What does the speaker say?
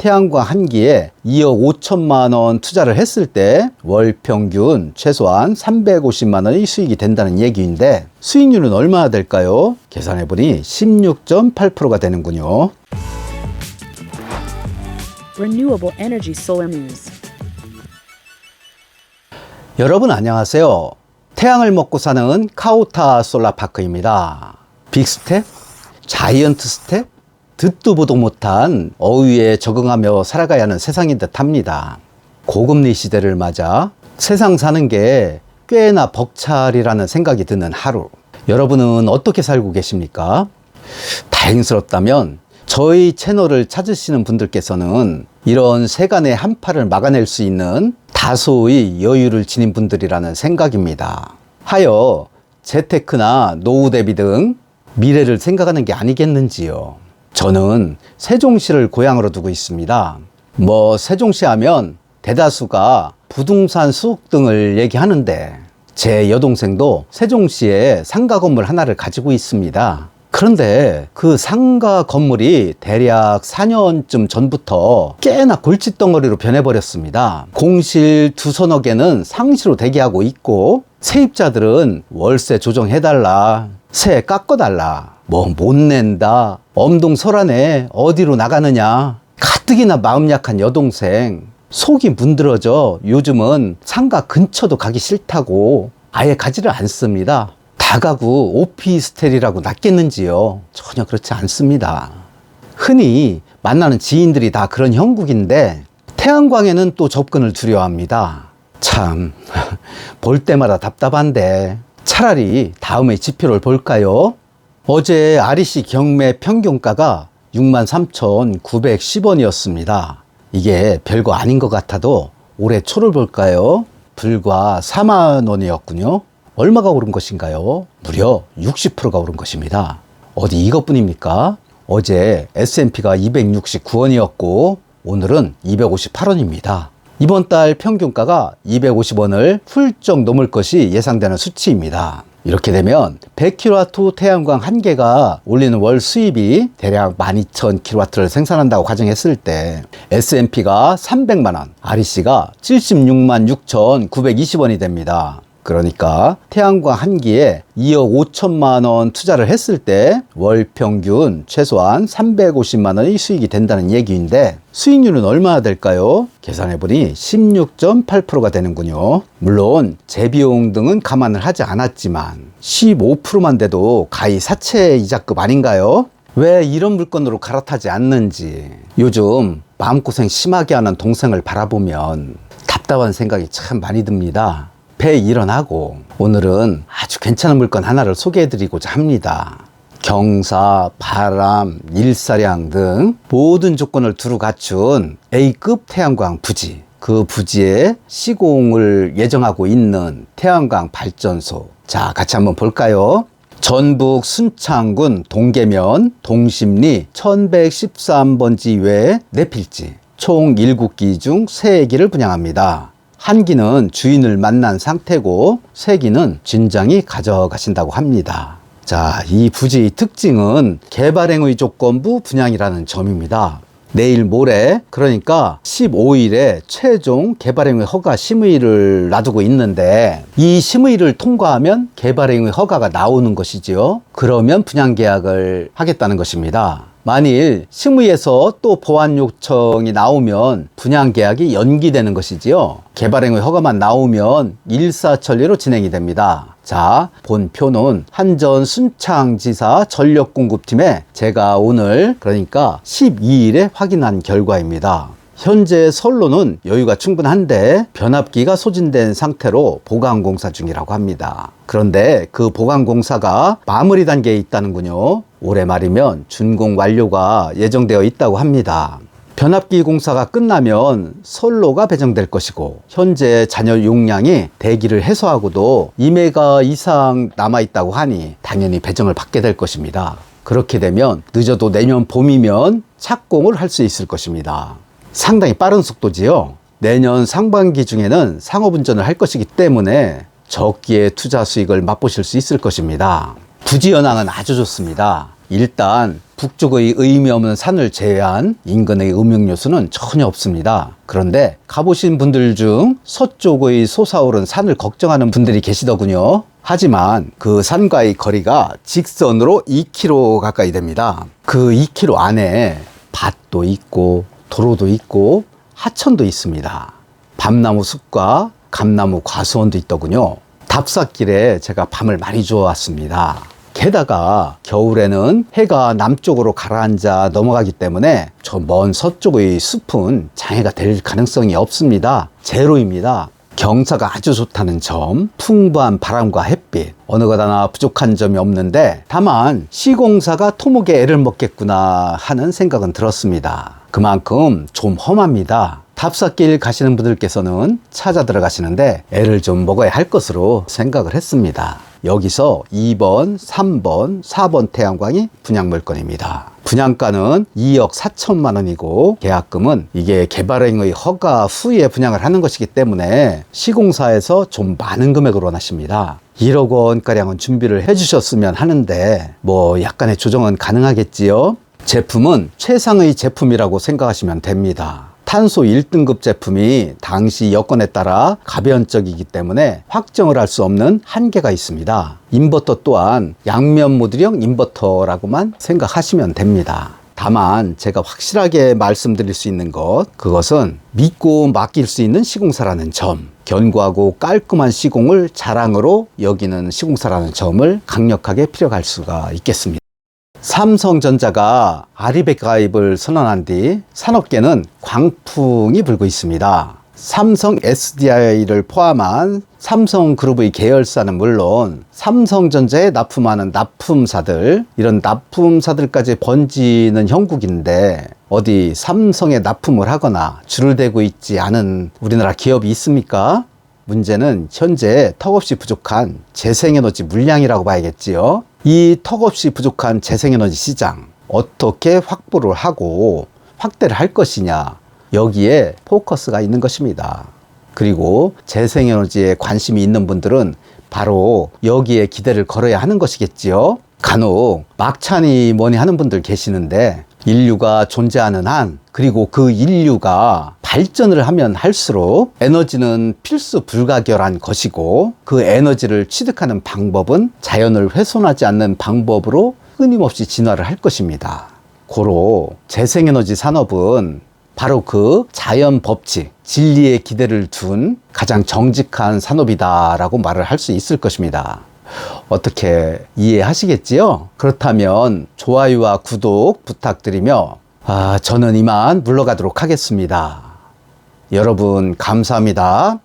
태양광 한 기에 2억 5천만 원 투자를 했을 때 월 평균 최소한 350만 원의 수익이 된다는 얘기인데 수익률은 얼마나 될까요? 계산해보니 16.8%가 되는군요. Renewable Energy Solar News. 여러분 안녕하세요. 태양을 먹고 사는 카오타 솔라파크입니다. 빅스텝? 자이언트 스텝? 듣도 보도 못한 어휘에 적응하며 살아가야 하는 세상인 듯 합니다. 고금리 시대를 맞아 세상 사는 게 꽤나 벅찰이라는 생각이 드는 하루. 여러분은 어떻게 살고 계십니까? 다행스럽다면 저희 채널을 찾으시는 분들께서는 이런 세간의 한파를 막아낼 수 있는 다소의 여유를 지닌 분들이라는 생각입니다. 하여 재테크나 노후 대비 등 미래를 생각하는 게 아니겠는지요. 저는 세종시를 고향으로 두고 있습니다. 세종시 하면 대다수가 부동산 수익 등을 얘기하는데 제 여동생도 세종시에 상가 건물 하나를 가지고 있습니다. 그런데 그 상가 건물이 대략 4년쯤 전부터 꽤나 골칫덩어리로 변해버렸습니다. 공실 두서너 개는 상시로 대기하고 있고 세입자들은 월세 조정해달라, 세 깎아달라, 못 낸다, 엄동설하네, 어디로 나가느냐. 가뜩이나 마음 약한 여동생 속이 문드러져 요즘은 상가 근처도 가기 싫다고 아예 가지를 않습니다. 다가구 오피스텔이라고 낫겠는지요? 전혀 그렇지 않습니다. 흔히 만나는 지인들이 다 그런 형국인데 태양광에는 또 접근을 두려워합니다. 참 볼 때마다 답답한데 차라리 다음의 지표를 볼까요? 어제 REC 경매 평균가가 63,910원이었습니다. 이게 별거 아닌 것 같아도 올해 초를 볼까요? 불과 4만 원이었군요. 얼마가 오른 것인가요? 무려 60%가 오른 것입니다. 어디 이것뿐입니까? 어제 S&P가 269원이었고 오늘은 258원입니다. 이번 달 평균가가 250원을 훌쩍 넘을 것이 예상되는 수치입니다. 이렇게 되면 100kW 태양광 한 개가 올리는 월 수입이 대략 12,000kW를 생산한다고 가정했을 때 S&P가 300만원, REC가 76만 6,920원이 됩니다. 그러니까 태양광 한 기에 2억 5천만 원 투자를 했을 때 월 평균 최소한 350만 원의 수익이 된다는 얘기인데 수익률은 얼마나 될까요? 계산해보니 16.8%가 되는군요. 물론 재비용 등은 감안을 하지 않았지만 15%만 돼도 가히 사채 이자급 아닌가요? 왜 이런 물건으로 갈아타지 않는지 요즘 마음고생 심하게 하는 동생을 바라보면 답답한 생각이 참 많이 듭니다. 배 일어나고 오늘은 아주 괜찮은 물건 하나를 소개해드리고자 합니다. 경사, 바람, 일사량 등 모든 조건을 두루 갖춘 A급 태양광 부지, 그 부지에 시공을 예정하고 있는 태양광 발전소. 자, 같이 한번 볼까요? 전북 순창군 동계면 동심리 1113번지 외 4필지 총 7기 중 3기를 분양합니다. 한 기는 주인을 만난 상태고 3기는 진장이 가져가신다고 합니다. 자, 이 부지의 특징은 개발행위 조건부 분양이라는 점입니다. 내일 모레 그러니까 15일에 최종 개발행위 허가 심의를 놔두고 있는데 이 심의를 통과하면 개발행위 허가가 나오는 것이지요. 그러면 분양계약을 하겠다는 것입니다. 만일 심의에서 또 보완 요청이 나오면 분양계약이 연기되는 것이지요. 개발행위 허가만 나오면 일사천리로 진행이 됩니다. 자, 본 표는 한전 순창지사 전력공급팀에 제가 오늘 그러니까 12일에 확인한 결과입니다. 현재 선로는 여유가 충분한데 변압기가 소진된 상태로 보강공사 중이라고 합니다. 그런데 그 보강공사가 마무리 단계에 있다는군요. 올해 말이면 준공 완료가 예정되어 있다고 합니다. 변압기 공사가 끝나면 선로가 배정될 것이고 현재 잔여 용량이 대기를 해소하고도 2메가 이상 남아있다고 하니 당연히 배정을 받게 될 것입니다. 그렇게 되면 늦어도 내년 봄이면 착공을 할 수 있을 것입니다. 상당히 빠른 속도지요. 내년 상반기 중에는 상업운전을 할 것이기 때문에 적기에 투자 수익을 맛보실 수 있을 것입니다. 부지 현황은 아주 좋습니다. 일단 북쪽의 의미 없는 산을 제외한 인근의 음용요소는 전혀 없습니다. 그런데 가보신 분들 중 서쪽의 솟아오른 산을 걱정하는 분들이 계시더군요. 하지만 그 산과의 거리가 직선으로 2km 가까이 됩니다. 그 2km 안에 밭도 있고 도로도 있고 하천도 있습니다. 밤나무 숲과 감나무 과수원도 있더군요. 답사길에 제가 밤을 많이 주워왔습니다. 게다가 겨울에는 해가 남쪽으로 가라앉아 넘어가기 때문에 저 먼 서쪽의 숲은 장애가 될 가능성이 없습니다. 제로입니다. 경사가 아주 좋다는 점, 풍부한 바람과 햇빛, 어느 것 하나 부족한 점이 없는데 다만 시공사가 토목에 애를 먹겠구나 하는 생각은 들었습니다. 그만큼 좀 험합니다. 답사길 가시는 분들께서는 찾아 들어가시는데 애를 좀 먹어야 할 것으로 생각을 했습니다. 여기서 2번, 3번, 4번 태양광이 분양 물건입니다. 분양가는 2억 4천만 원이고 계약금은 이게 개발행의 허가 후에 분양을 하는 것이기 때문에 시공사에서 좀 많은 금액을 원하십니다. 1억 원가량은 준비를 해주셨으면 하는데 뭐 약간의 조정은 가능하겠지요. 제품은 최상의 제품이라고 생각하시면 됩니다. 탄소 1등급 제품이 당시 여건에 따라 가변적이기 때문에 확정을 할 수 없는 한계가 있습니다. 인버터 또한 양면 모듈형 인버터라고만 생각하시면 됩니다. 다만 제가 확실하게 말씀드릴 수 있는 그것은 믿고 맡길 수 있는 시공사라는 점, 견고하고 깔끔한 시공을 자랑으로 여기는 시공사라는 점을 강력하게 피력할 수가 있겠습니다. 삼성전자가 아리백 가입을 선언한 뒤 산업계는 광풍이 불고 있습니다. 삼성 SDI를 포함한 삼성그룹의 계열사는 물론 삼성전자에 납품하는 납품사들, 이런 납품사들까지 번지는 형국인데 어디 삼성에 납품을 하거나 줄을 대고 있지 않은 우리나라 기업이 있습니까? 문제는 현재 턱없이 부족한 재생에너지 물량이라고 봐야겠지요. 이 턱없이 부족한 재생에너지 시장 어떻게 확보를 하고 확대를 할 것이냐, 여기에 포커스가 있는 것입니다. 그리고 재생에너지에 관심이 있는 분들은 바로 여기에 기대를 걸어야 하는 것이겠지요. 간혹 막차니 뭐니 하는 분들 계시는데 인류가 존재하는 한, 그리고 그 인류가 발전을 하면 할수록 에너지는 필수 불가결한 것이고 그 에너지를 취득하는 방법은 자연을 훼손하지 않는 방법으로 끊임없이 진화를 할 것입니다. 고로 재생에너지 산업은 바로 그 자연 법칙, 진리에 기대를 둔 가장 정직한 산업이다라고 말을 할 수 있을 것입니다. 어떻게 이해하시겠지요? 그렇다면 좋아요와 구독 부탁드리며 저는 이만 물러가도록 하겠습니다. 여러분 감사합니다.